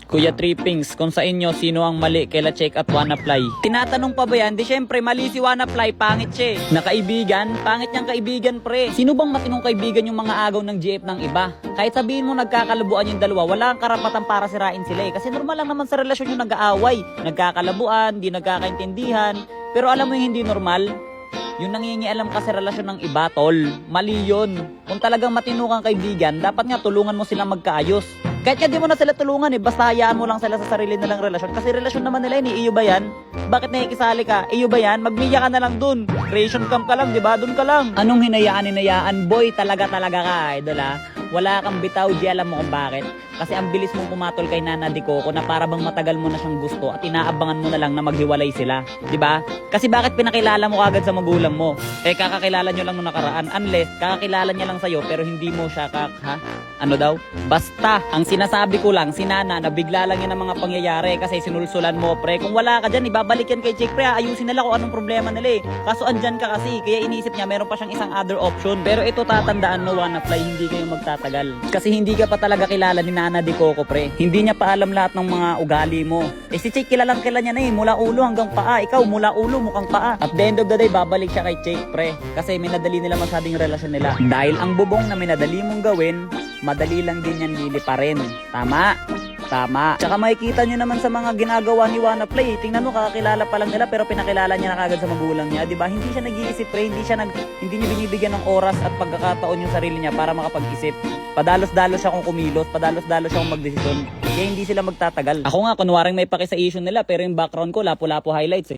Kuya Trippings, kung sa inyo, sino ang mali kaila Check at Wanafly? Tinatanong pa ba yan? Di syempre, mali si Wanafly, pangit siya eh. Na kaibigan, pangit niyang kaibigan pre. Sino bang matinong kaibigan yung mga agaw ng GF ng iba? Kahit sabihin mo nagkakalabuan yung dalawa, wala kang karapatan para sirain sila eh. Kasi normal lang naman sa relasyon yung nag-aaway. Nagkakalabuan, di nagkakaintindihan. Pero alam mo yung hindi normal? Yung nangingialam ka sa relasyon ng iba, tol. Mali yun. Kung talagang matino kang kaibigan, dapat nga tulungan mo silang magkaayos. Kahit nga di mo na sila tulungan eh, basta hayaan mo lang sila sa sarili nilang relasyon. Kasi relasyon naman nila yun, iyo ba yan? Bakit nakikisali ka? Iyo ba yan? Magmiya ka na lang dun. Creation camp ka lang, di ba? Dun ka lang. Anong hinayaan? Boy, talaga ka, idol ha? Wala kang bitaw, di alam mo kung bakit. Kasi ang bilis mong pumatol kay Nana de Coco na para bang matagal mo na siyang gusto at inaabangan mo na lang na maghiwalay sila. 'Di ba? Kasi bakit pinakilala mo agad sa magulang mo? Eh kakakilala nyo lang nung nakaraan. Unless kakakilala niya lang sa'yo pero hindi mo siya ano daw? Basta, ang sinasabi ko lang, si Nana, nabigla lang yan ng mga pangyayari kasi sinulsulan mo, pre. Kung wala ka dyan, ibabalik yan kay Chick, pre. Ayusin nila kung anong problema nila eh. Kaso andyan ka kasi, kaya iniisip niya, meron pa siyang isang other option. Pero ito tatandaan mo, Wanafly, hindi kayo magtatagal. Kasi hindi ka pa talaga kilala ni Nana de Coco, pre. Hindi niya pa alam lahat ng mga ugali mo. Eh si Chick, kilalang kilala niya na eh, mula ulo hanggang paa. Ikaw, mula ulo, mukhang paa. At the end of the day, babalik siya kay Chick, pre. Kasi minadali nila masyadong relasyon nila. Dahil ang bubong na minadali mong gawin, madali lang din yan liliparin. Tama? Tama. Tsaka makikita nyo naman sa mga ginagawa ni Wanafly. Tingnan mo, kakakilala pa lang nila pero pinakilala niya na kagad sa magulang niya. Diba? Hindi siya nag-iisip, pre. Hindi niya binibigyan ng oras at pagkakataon yung sarili niya para makapag-isip. Padalos-dalos siya kung kumilos. Padalos-dalos siya kung magdesisyon. Kaya hindi sila magtatagal. Ako nga, kunwaring may paki sa issue nila pero yung background ko, lapu-lapu highlights eh.